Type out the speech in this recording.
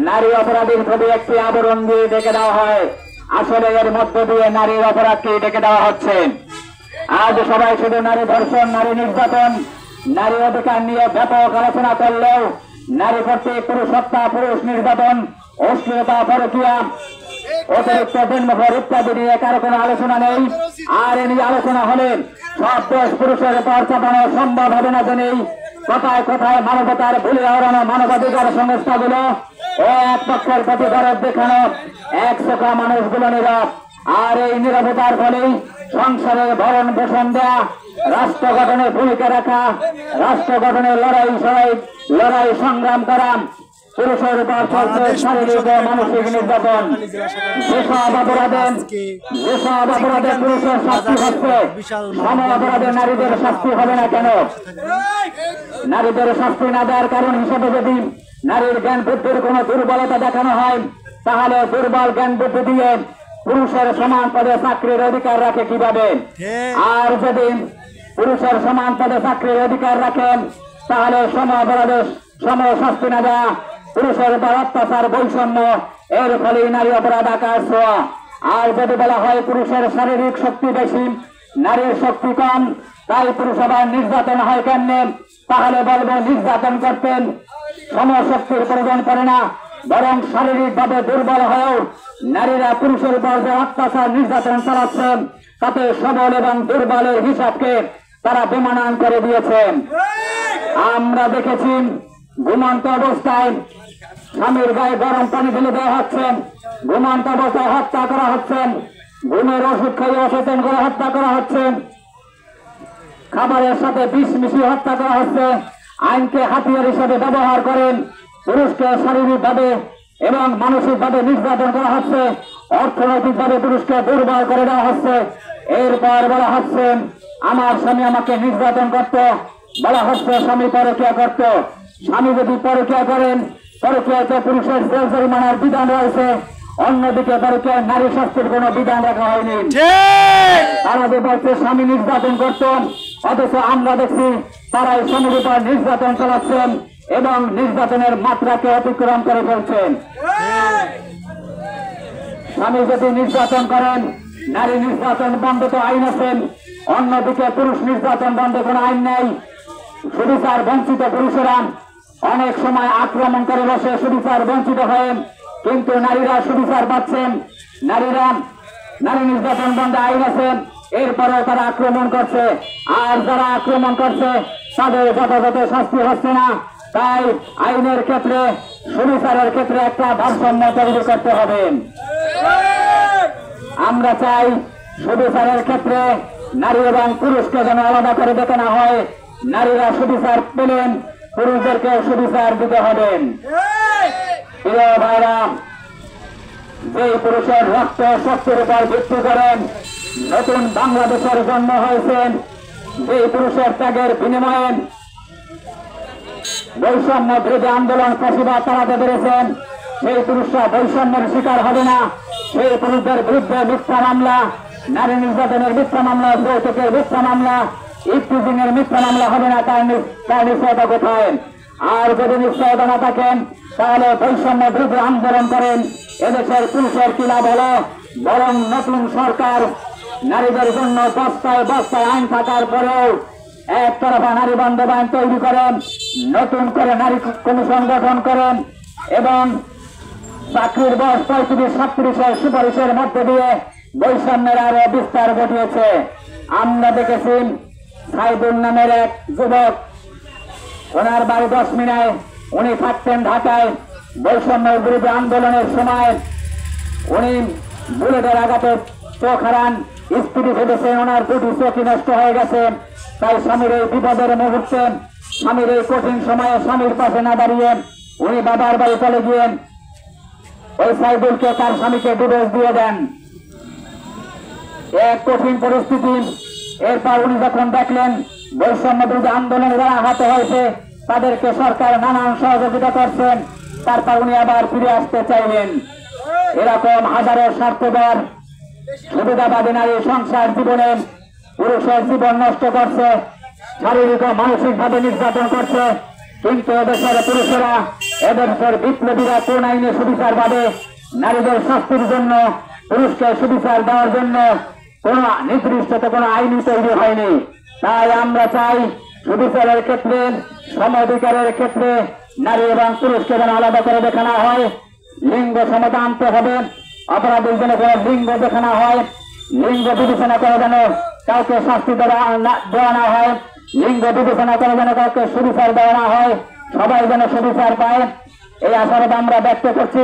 নারী অপরাধীর ছবি একটি আবরণ দিয়ে ডেকে দেওয়া হয়। আসলে এর মধ্য দিয়ে নারীর অপরাধকে ডেকে দেওয়া হচ্ছে। আজ সবাই শুধু নারী ধর্ষণ, নারী নির্যাতন, নারী অধিকার নিয়ে ব্যাপক আলোচনা করলেও নারী কর্তৃক পুরুষ হত্যা, পুরুষ নির্যাতন, অশ্লীলতা, পরকীয়া, অতিরিক্ত জন্মঘর ইত্যাদি নিয়ে কারো কোনো আলোচনা নেই। আর এ নিয়ে আলোচনা হলে সব দোষ পুরুষের উপর চাপানো সম্ভব হবে না। জেনেই কথায় কথায় মানবতার ভুলে হারানো মানবাধিকার সংস্থাগুলো ও এক পক্ষের প্রতি দরদ দেখানো এক চোখা মানুষগুলো নীরব। আর এই নীরবতার ফলেই সংসারের ভরণ পোষণ দেয়া, রাষ্ট্র গঠনের ভূমিকা রাখা, রাষ্ট্র গঠনের লড়াই সংগ্রাম করা, পুরুষের উপর চলছে শারীরিক ও মানসিক নির্যাতন। যেসব অপরাধে পুরুষের শাস্তি হচ্ছে, সম অপরাধে নারীদের শাস্তি হবে না কেন? নারীদের শাস্তি না দেওয়ার কারণ হিসেবে যদি নারীর জ্ঞান বুদ্ধির কোন দুর্বলতা দেখানো হয়, তাহলে দুর্বল জ্ঞান বুদ্ধি দিয়ে পুরুষের সমান পদে চাকরির অধিকার রাখে কিভাবে? আর যদি পুরুষের সমান পদে চাকরির অধিকার রাখেন, তাহলে সম অপরাধে সম শাস্তি না দেওয়া, পুরুষের উপর অত্যাচার, বৈষম্য, এর ফলে নারী অপরাধ আকার ছোঁয়া। আর যদি বলা হয় পুরুষের শারীরিক শক্তি বেশি, নারীর শক্তি কম, তাই পুরুষ আবার নির্যাতন হয় কেমনে? তাহলে বলবো নির্যাতন করতেন সমশক্তির প্রয়োজন পড়ে না, বরং শারীরিক ভাবে দুর্বল হয়েও নারীরা পুরুষের উপর যে অত্যাচার নির্যাতন চালাচ্ছেন, তাতে সবল এবং দুর্বলের হিসাবকে তারা বেমানান করে দিয়েছেন। আমরা দেখেছি ঘুমন্ত অবস্থায় স্বামীর গায়ে গরম পানি ঢেলে দেওয়া হচ্ছে, ঘুমন্ত অবস্থায় হত্যা করা হচ্ছে, ঘুমের ওষুধ খাইয়ে অচেতন করে হত্যা করা হচ্ছে, খাবারের সাথে বিষ মিশিয়ে হত্যা করা হচ্ছে। আইনকে হাতিয়ার হিসেবে ব্যবহার করেন পুরুষকে শারীরিকভাবে এবং মানসিকভাবে নির্যাতন করা হচ্ছে, অর্থনৈতিকভাবে পুরুষকে দুর্বল করে দেওয়া হচ্ছে। এরপর বলা হচ্ছে আমার স্বামী আমাকে নির্যাতন করত, বলা হচ্ছে স্বামী পরকীয়া করত। স্বামী যদি পরকীয়া করেন, পরকীয়াতে পুরুষের জেল জরিমানার বিধান রয়েছে, অন্যদিকে পরকীয়া নারী শাস্তির কোন বিধান রাখা হয়নি। তারা যে বলছে স্বামী নির্যাতন করত, অথচ আমরা দেখছি তারাই স্বামীর উপর নির্যাতন চালাচ্ছেন এবং নির্যাতনের মাত্রাকে অতিক্রম করে ফেলছেন। স্বামী যদি নির্যাতন করেন, নারী নির্যাতন বন্ধ তো আইন আছেন, অন্যদিকে পুরুষ নির্যাতন বন্ধ কোনো আইন নেই। সুবিচার বঞ্চিত পুরুষেরা অনেক সময় আক্রমণ করে বসে সুবিচার বঞ্চিত হয়েন, কিন্তু নারীরা সুবিচার পাচ্ছেন। নারী নির্যাতন বন্ধে আইন আছেন, এরপরেও তারা আক্রমণ করছে। আর যারা আক্রমণ করছে তাদের যথাযথ শাস্তি হচ্ছে না। তাই আইনের ক্ষেত্রে, সুবিচারের ক্ষেত্রে একটা ভারসাম্য তৈরি করতে হবে। আমরা চাই সুবিচারের ক্ষেত্রে নারী এবং পুরুষকে যেন আলাদা করে দেখানো হয়। নারীরা সুবিচার পেলেন, পুরুষদেরকে সুবিচার দিতে হবে। প্রিয় ভাইরা, যে পুরুষের রক্ত শক্তির উপর ভিত্তি করেন নতুন বাংলাদেশের জন্ম হয়েছে, যে পুরুষের ত্যাগের বিনিময়ে বৈষম্য বিরোধী আন্দোলন ফাঁসিবাদ তাড়াতে পেরেছেন, সেই পুরুষরা বৈষম্যের শিকার হবে না। সেই পুরুষদের বিরুদ্ধে মিথ্যা মামলা, নারী নির্যাতনের মিথ্যা মামলা, যৌতুকের মিথ্যা মামলা, ইফটিজিং এর মিথ্যা মামলা হবে না। তার নিশ্চয়তা কোথায়? আর যদি নিশ্চয়তা না থাকেন, তাহলে বৈষম্য বিরোধী আন্দোলন করেন। এদেশের পুরুষের কি লাভ হলো? বরং নতুন সরকার নারীদের জন্য বস্তায় বস্তায় আইন থাকার পরেও একতরফা নারী বান্ধব আইন তৈরি করেন, নতুন করে নারী কমিশন গঠন করেন এবং চাকরির বয়স 35-37 সুপারিশের মধ্যে দিয়ে বৈষম্যের আরো বিস্তার ঘটিয়েছে। আমরা দেখেছি সাইদুল নামের এক যুবক, ওনার বাড়ি 10 মিনায়, উনি থাকতেন ঢাকায়। বৈষম্য বিরোধী আন্দোলনের সময় উনি বুলেটের আঘাতে চোখ হারান, স্ত্রী ভেবেছেন ওনার দুটি চোখই নষ্ট হয়ে গেছে। তাই স্বামীর এই বিপদের মুহূর্তে, স্বামীর এই কঠিন সময়ে স্বামীর পাশে না দাঁড়িয়ে উনি বাবার বাড়ি চলে গিয়ে ওই সাইদুলকে তার স্বামীকে ডিভোর্স দিয়ে দেন। এক কঠিন পরিস্থিতি। এরপর উনি যখন দেখলেন বৈষম্য বিরোধী আন্দোলনে যারা আহত হয়েছে তাদেরকে সরকার নানান সহযোগিতা করছেন, তারপর উনি আবার ফিরে আসতে চাইলেন। এরকম হাজারো স্বার্থপর সুবিধাবাদী নারী সংসার জীবনে পুরুষের জীবন নষ্ট করছে, শারীরিক ও মানসিক ভাবে নির্যাতন করছে। কিন্তু এদেশের পুরুষেরা এদেশের বিপ্লবীরা কোন আইনে সুবিচার পাবে? নারীদের শাস্তির জন্য, পুরুষকে সুবিচার দেওয়ার জন্য কোন নির্দিষ্ট কোন আইনই তৈরি হয়নি। তাই আমরা চাই সুবিচারের ক্ষেত্রে, সম অধিকারের ক্ষেত্রে নারী এবং পুরুষকে যেন আলাদা করে দেখানো হয়। লিঙ্গ সমতা আনতে হবে। অপরাধীর জন্য কোন লিঙ্গ দেখানো হয়, লিঙ্গ বিবেচনা করে যেন কাউকে শাস্তি দেওয়া না হয়, লিঙ্গ বিবেচনা করে যেন কাউকে সুবিচার দেওয়া না হয়, সবাই যেন সুবিচার পায়, এই আশাবাদ আমরা ব্যক্ত করছি।